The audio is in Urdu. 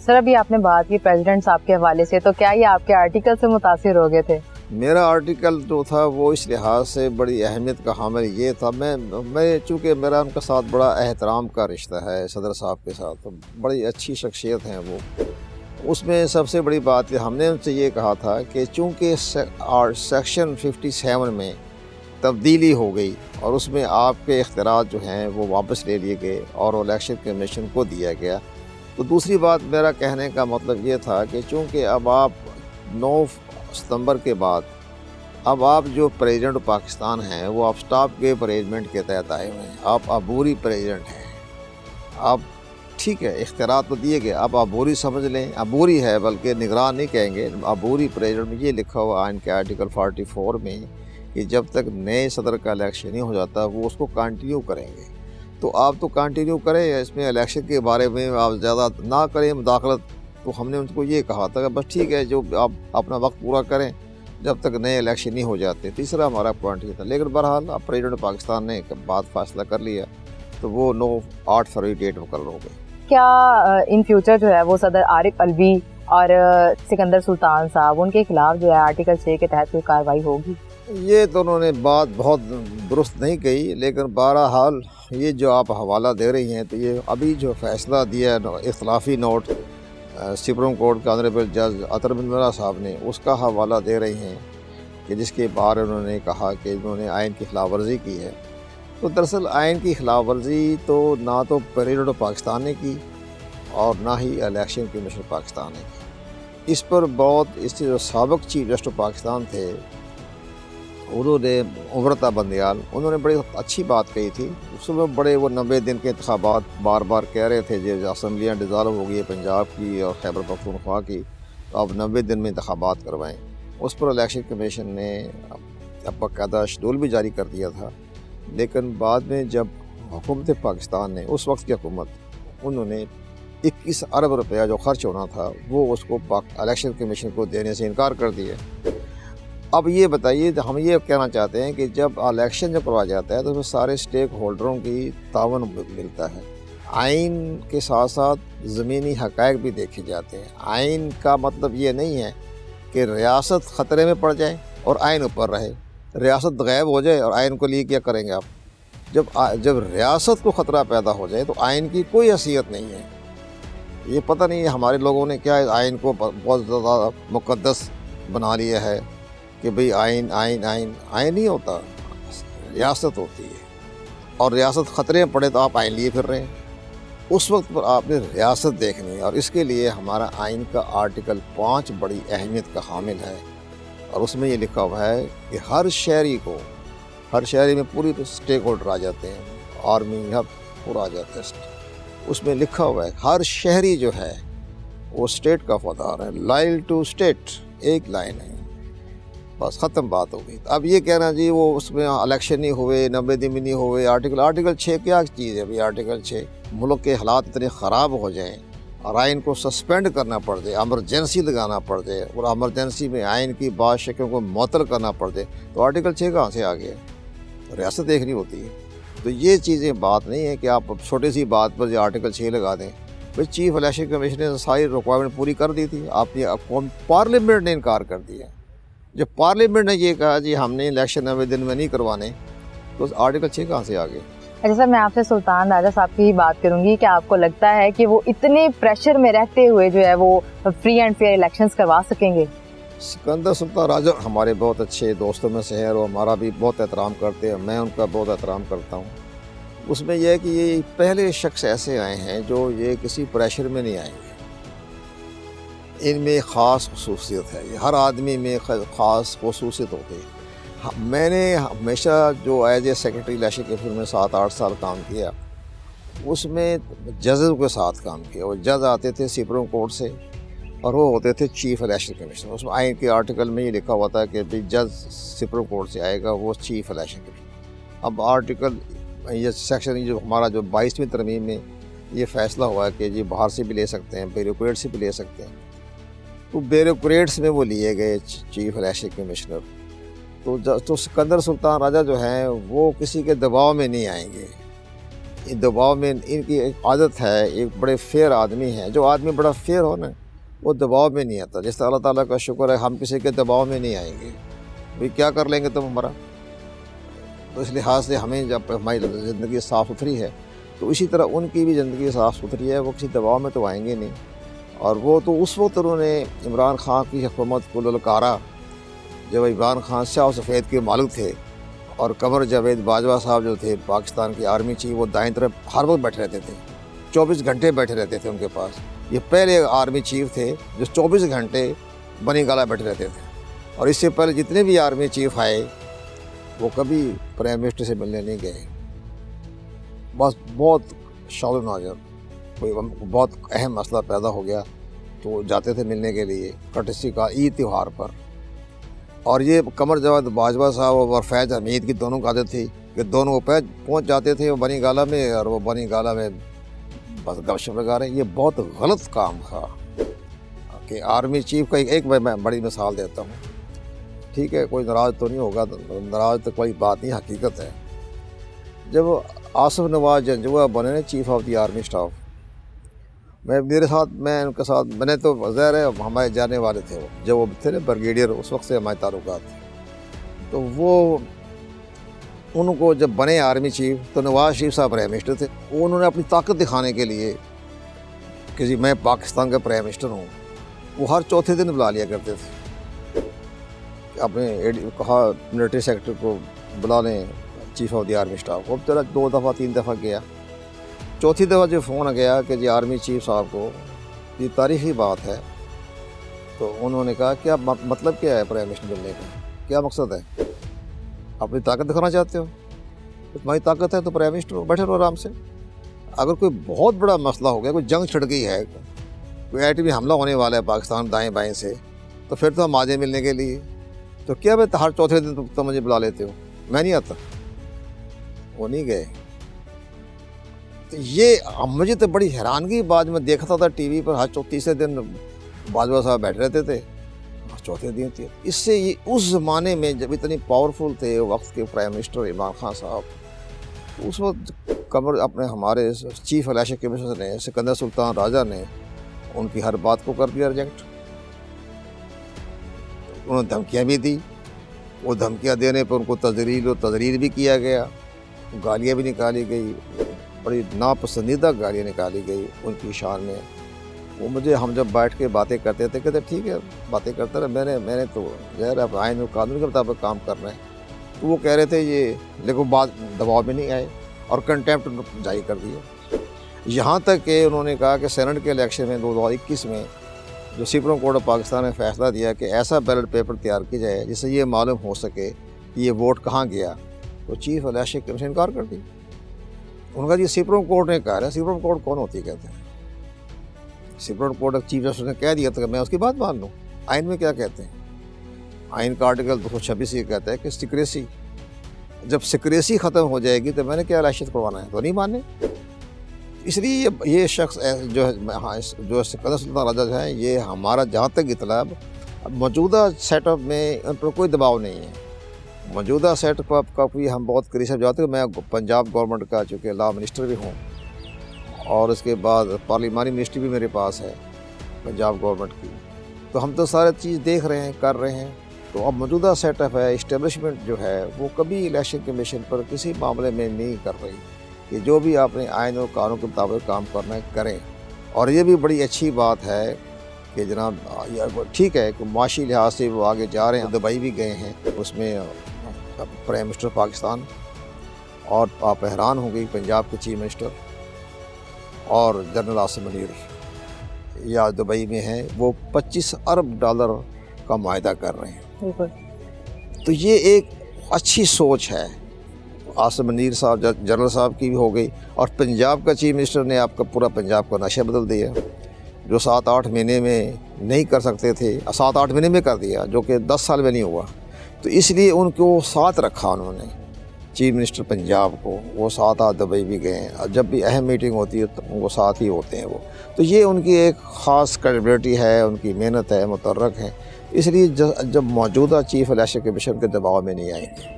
سر ابھی آپ نے بات کی پریزیڈنٹ صاحب کے حوالے سے، تو کیا یہ آپ کے آرٹیکل سے متاثر ہو گئے تھے؟ میرا آرٹیکل جو تھا وہ اس لحاظ سے بڑی اہمیت کا حامل یہ تھا، میں چونکہ میرا ان کے ساتھ بڑا احترام کا رشتہ ہے، صدر صاحب کے ساتھ بڑی اچھی شخصیت ہیں وہ. اس میں سب سے بڑی بات ہم نے ان سے یہ کہا تھا کہ چونکہ سیکشن 57 میں تبدیلی ہو گئی اور اس میں آپ کے اختیارات جو ہیں وہ واپس لے لیے گئے اور الیکشن کمیشن کو دیا گیا، تو دوسری بات میرا کہنے کا مطلب یہ تھا کہ چونکہ اب آپ 9 ستمبر کے بعد اب آپ جو پریزیڈنٹ پاکستان ہیں وہ آپ سٹاپ گیپ ارینجمنٹ کے تحت آئے ہوئے ہیں، آپ عبوری پریزیڈنٹ ہیں. آپ ٹھیک ہے اختیارات تو دیے گئے، آپ عبوری سمجھ لیں، عبوری ہے بلکہ نگران نہیں کہیں گے، عبوری پریزیڈنٹ میں یہ لکھا ہوا آئین کے آرٹیکل 44 میں کہ جب تک نئے صدر کا الیکشن نہیں ہو جاتا وہ اس کو کنٹینیو کریں گے. تو آپ تو کنٹینیو کریں، اس میں الیکشن کے بارے میں آپ زیادہ نہ کریں مداخلت. تو ہم نے ان کو یہ کہا تھا کہ بس ٹھیک ہے جو آپ اپنا وقت پورا کریں جب تک نئے الیکشن نہیں ہو جاتے. تیسرا ہمارا پوائنٹ یہ تھا، لیکن بہرحال اب پریزیڈنٹ پاکستان نے بات فیصلہ کر لیا تو وہ 8 فروری ڈیٹ مقرر ہو گئی. کیا ان فیوچر جو ہے وہ صدر عارف الوی اور سکندر سلطان صاحب ان کے خلاف جو ہے آرٹیکل 6 کے تحت کوئی کارروائی ہوگی؟ یہ تو انہوں نے بات بہت درست نہیں کہی، لیکن بہرحال یہ جو آپ حوالہ دے رہی ہیں تو یہ ابھی جو فیصلہ دیا اختلافی نوٹ سپریم کورٹ کے آنریبل جج عطر بن مرا صاحب نے، اس کا حوالہ دے رہی ہیں کہ جس کے بارے انہوں نے کہا کہ انہوں نے آئین کی خلاف ورزی کی ہے. تو دراصل آئین کی خلاف ورزی تو نہ تو پریزیڈنٹ پاکستان نے کی اور نہ ہی الیکشن کمیشن پاکستان نے کی. اس پر بہت اس سے جو سابق چیف جسٹس پاکستان تھے انہوں نے امرتا بندیال، انہوں نے بڑی اچھی بات کہی تھی. اس میں بڑے وہ 90 دن کے انتخابات بار بار کہہ رہے تھے جو اسمبلیاں ڈیزالو ہو گئی ہے پنجاب کی اور خیبر پختونخوا کی، تو اب 90 دن میں انتخابات کروائیں. اس پر الیکشن کمیشن نے اب باقاعدہ شیڈول بھی جاری کر دیا تھا، لیکن بعد میں جب حکومت پاکستان نے، اس وقت کی حکومت، انہوں نے 21 ارب روپیہ جو خرچ ہونا تھا وہ اس کو الیکشن کمیشن کو دینے سے انکار کر دیا. اب یہ بتائیے، ہم یہ کہنا چاہتے ہیں کہ جب الیکشن جب کروایا جاتا ہے تو اس میں سارے اسٹیک ہولڈروں کی تعاون ملتا ہے. آئین کے ساتھ ساتھ زمینی حقائق بھی دیکھے جاتے ہیں. آئین کا مطلب یہ نہیں ہے کہ ریاست خطرے میں پڑ جائے اور آئین اوپر رہے، ریاست غائب ہو جائے اور آئین کو لیے کیا کریں گے آپ؟ جب ریاست کو خطرہ پیدا ہو جائے تو آئین کی کوئی حیثیت نہیں ہے. یہ پتہ نہیں ہمارے لوگوں نے کیا آئین کو بہت زیادہ مقدس بنا لیا ہے کہ بھئی آئین آئین آئین آئین نہیں ہوتا، ریاست ہوتی ہے، اور ریاست خطرے میں پڑے تو آپ آئین لیے پھر رہے ہیں. اس وقت پر آپ نے ریاست دیکھنی ہے، اور اس کے لیے ہمارا آئین کا آرٹیکل 5 بڑی اہمیت کا حامل ہے. اور اس میں یہ لکھا ہوا ہے کہ ہر شہری میں پوری اسٹیک ہولڈر آ جاتے ہیں، آرمی ہب پورا آ جاتا ہے. اس میں لکھا ہوا ہے ہر شہری جو ہے وہ اسٹیٹ کا وفادار ہے، لائل ٹو اسٹیٹ، ایک لائن ہے، بس ختم بات ہو گئی. اب یہ کہنا جی وہ اس میں الیکشن نہیں ہوئے، 90 دن بھی نہیں ہوئے، آرٹیکل 6 کیا چیز ہے بھائی؟ آرٹیکل 6 ملک کے حالات اتنے خراب ہو جائیں اور آئین کو سسپینڈ کرنا پڑ جائے، ایمرجنسی لگانا پڑ جائے اور ایمرجنسی میں آئین کی بعض شکلوں کو معطل کرنا پڑ جائے، تو آرٹیکل 6 کہاں سے آ گیا؟ ریاست دیکھنی ہوتی ہے. تو یہ چیزیں بات نہیں ہے کہ آپ چھوٹی سی بات پر جو آرٹیکل 6 لگا دیں. بھائی چیف الیکشن کمیشن نے ساری ریکوائرمنٹ پوری کر دی تھی، آپ نے پارلیمنٹ نے انکار کر دیا. جب پارلیمنٹ نے یہ کہا جی ہم نے الیکشن 90 دن میں نہیں کروانے، تو آرٹیکل 6 کہاں سے آ گئے؟ اچھا سر، میں آپ سے سلطان راجہ صاحب کی بات کروں گی کہ آپ کو لگتا ہے کہ وہ اتنے پریشر میں رہتے ہوئے جو ہے وہ فری اینڈ فیئر الیکشنز کروا سکیں گے؟ سکندر سلطان راجہ ہمارے بہت اچھے دوستوں میں سے ہیں اور ہمارا بھی بہت احترام کرتے ہیں، میں ان کا بہت احترام کرتا ہوں. اس میں یہ ہے کہ یہ پہلے شخص ایسے آئے ہیں جو یہ کسی پریشر میں نہیں آئیں گے. ان میں خاص خصوصیت ہے، یہ ہر آدمی میں خاص خصوصیت ہوتی ہے. میں نے ہمیشہ جو as a secretary election commission میں 7-8 سال کام کیا، اس میں ججز کے ساتھ کام کیا. وہ جج آتے تھے سپریم کورٹ سے اور وہ ہوتے تھے چیف الیکشن کمیشن. اس میں آئین کے آرٹیکل میں یہ لکھا ہوا تھا کہ جج سپریم کورٹ سے آئے گا وہ چیف الیکشن کمیشن. اب آرٹیکل یہ سیکشن جو ہمارا جو 22ویں ترمیم میں یہ فیصلہ ہوا ہے کہ جی باہر سے بھی لے سکتے ہیں، بیوروکریٹ سے بھی لے سکتے ہیں. تو بیوروکریٹس میں وہ لیے گئے چیف الیکشن کمشنر. تو سکندر سلطان راجہ جو ہیں وہ کسی کے دباؤ میں نہیں آئیں گے. دباؤ میں ان کی ایک عادت ہے، ایک بڑے فیئر آدمی ہیں. جو آدمی بڑا فیئر ہو نا وہ دباؤ میں نہیں آتا. جس طرح اللہ تعالیٰ کا شکر ہے ہم کسی کے دباؤ میں نہیں آئیں گے. بھئی کیا کر لیں گے تم ہمارا؟ تو اس لحاظ سے ہمیں جب ہماری زندگی صاف ستھری ہے تو اسی طرح ان کی بھی زندگی صاف ستھری ہے. وہ کسی دباؤ میں تو آئیں گے نہیں. اور وہ تو اس وقت انہوں نے عمران خان کی حکومت کو للکارا جب عمران خان سیاہ و سفید کے مالک تھے، اور قمر جاوید باجوہ صاحب جو تھے پاکستان کی آرمی چیف، وہ دائیں طرف ہر وقت بیٹھے رہتے تھے، 24 گھنٹے بیٹھے رہتے تھے ان کے پاس. یہ پہلے آرمی چیف تھے جو 24 گھنٹے بنی گالا بیٹھے رہتے تھے. اور اس سے پہلے جتنے بھی آرمی چیف آئے وہ کبھی پرائم منسٹر سے ملنے نہیں گئے. بس بہت شعور ناظر کوئی بہت اہم مسئلہ پیدا ہو گیا تو جاتے تھے ملنے کے لیے کٹسی کا عید تہوار پر. اور یہ قمر جاوید باجوہ صاحب اور فیض حمید کی دونوں کی عادت تھی کہ دونوں پہنچ جاتے تھے وہ بنی گالا میں، اور وہ بنی گالا میں بس گپ شپ لگا رہے ہیں. یہ بہت غلط کام تھا کہ آرمی چیف کا ایک میں بڑی مثال دیتا ہوں. ٹھیک ہے کوئی ناراض تو نہیں ہوگا، ناراض تو کوئی بات نہیں، حقیقت ہے. جب آصف نواز جنجوعہ بنے chief of the army staff, میں ان کے ساتھ میں نے تو ظاہر ہے ہمارے جانے والے تھے. وہ جب وہ تھے نا بریگیڈیئر، اس وقت سے ہمارے تعلقات تھے. تو وہ ان کو جب بنے آرمی چیف تو نواز شریف صاحب پرائم منسٹر تھے. انہوں نے اپنی طاقت دکھانے کے لیے کہ جی میں پاکستان کا پرائم منسٹر ہوں، وہ ہر چوتھے دن بلا لیا کرتے تھے. اپنے کہا ملٹری سیکٹر کو بلا لیں chief of the army staff. اب چلا 2 دفعہ 3 دفعہ گیا. چوتھی دفعہ جو فون گیا کہ جی آرمی چیف صاحب کو یہ تاریخی بات ہے، تو انہوں نے کہا کیا مطلب کیا ہے پرائم منسٹر ملنے کا، کیا مقصد ہے؟ اپنی طاقت دکھانا چاہتے ہو؟ تمہاری طاقت ہے تو پرائم منسٹر بیٹھے رہو آرام سے. اگر کوئی بہت بڑا مسئلہ ہو گیا، کوئی جنگ چھڑ گئی ہے، کوئی ایٹمی حملہ ہونے والا ہے پاکستان دائیں بائیں سے، تو پھر تو ہم آ جائیں ملنے کے لیے. تو کیا میں ہر چوتھے دن تو مجھے بلا لیتے ہو؟ میں نہیں آتا. وہ نہیں گئے. تو یہ مجھے تو بڑی حیرانگی بات، میں دیکھتا تھا ٹی وی پر ہر تیسرے دن باجوہ صاحب بیٹھے رہتے تھے، چوتھے دن تھے. اس سے یہ اس زمانے میں جب اتنی پاورفل تھے وقت کے پرائم منسٹر عمران خان صاحب، اس وقت قمر اپنے ہمارے چیف الیکشن کمیشنر نے سکندر سلطان راجہ نے ان کی ہر بات کو کر دیا ریجیکٹ. انہوں نے دھمکیاں بھی دی. وہ دھمکیاں دینے پر ان کو تذلیل و تضریر بھی کیا گیا، گالیاں بھی نکالی گئی، بڑی ناپسندیدہ گالیاں نکالی گئی ان کی شان میں. وہ ہم جب بیٹھ کے باتیں کرتے تھے کہتے ٹھیک ہے باتیں کرتے رہے، میں نے تو ظاہر ہے آئین و قانون کے مطابق کام کرنا ہے. تو وہ کہہ رہے تھے یہ، لیکن بات دباؤ میں نہیں آئے اور کنٹیمپٹ جاری کر دیا. یہاں تک کہ انہوں نے کہا کہ سینٹ کے الیکشن میں 2021 میں جو سپریم کورٹ آف پاکستان نے فیصلہ دیا کہ ایسا بیلٹ پیپر تیار کیا جائے جس سے یہ معلوم ہو سکے کہ یہ ووٹ کہاں گیا، تو چیف الیکشن کمیشن انکار کر دی. ان کا یہ سپریم کورٹ نے کہا ہے. سپریم کورٹ کون ہوتی ہے کہتے ہیں؟ سپریم کورٹ چیف جسٹس نے کہہ دیا تھا کہ میں اس کی بات مان لوں. آئین میں کیا کہتے ہیں؟ آئین کا آرٹیکل 226 یہ کہتا ہے کہ سیکریسی، جب سیکریسی ختم ہو جائے گی تو میں نے کیا الیکشن کروانا ہے، تو نہیں ماننے. اس لیے یہ شخص جو سکندر سلطان راجہ جو ہیں، یہ ہمارا جہاں تک اطلاع موجودہ سیٹ اپ میں ان پر کوئی دباؤ نہیں ہے. موجودہ سیٹ اپ کا بھی ہم بہت قریب سے جاتے ہیں. میں پنجاب گورنمنٹ کا چونکہ لا منسٹر بھی ہوں، اور اس کے بعد پارلیمانی منسٹری بھی میرے پاس ہے پنجاب گورنمنٹ کی. تو ہم تو سارے چیز دیکھ رہے ہیں، کر رہے ہیں. تو اب موجودہ سیٹ اپ ہے، اسٹیبلشمنٹ جو ہے وہ کبھی الیکشن کمیشن پر کسی معاملے میں نہیں کر رہی کہ جو بھی آپ نے آئین اور قانون کے مطابق کام کرنا ہے کریں. اور یہ بھی بڑی اچھی بات ہے کہ جناب ٹھیک ہے کہ معاشی لحاظ سے وہ آگے جا رہے ہیں. دبئی بھی گئے ہیں، اس میں پرائم منسٹر پاکستان، اور آپ حیران ہوں گے پنجاب کے چیف منسٹر اور جنرل عاصم منیر یا دبئی میں ہیں، وہ $25 ارب کا معاہدہ کر رہے ہیں. تو یہ ایک اچھی سوچ ہے. عاصم منیر صاحب جنرل صاحب کی بھی ہو گئی، اور پنجاب کا چیف منسٹر نے آپ کا پورا پنجاب کا نقشہ بدل دیا. جو 7-8 مہینے میں نہیں کر سکتے تھے 7-8 مہینے میں کر دیا، جو کہ 10 سال میں نہیں ہوا. تو اس لیے ان کو ساتھ رکھا انہوں نے چیف منسٹر پنجاب کو. وہ ساتھ دبئی بھی گئے ہیں، اور جب بھی اہم میٹنگ ہوتی ہے تو وہ ساتھ ہی ہوتے ہیں وہ. تو یہ ان کی ایک خاص کریڈبلٹی ہے، ان کی محنت ہے، متحرک ہیں. اس لیے جب موجودہ چیف الیکشن کمیشن کے دباؤ میں نہیں آئیں گے.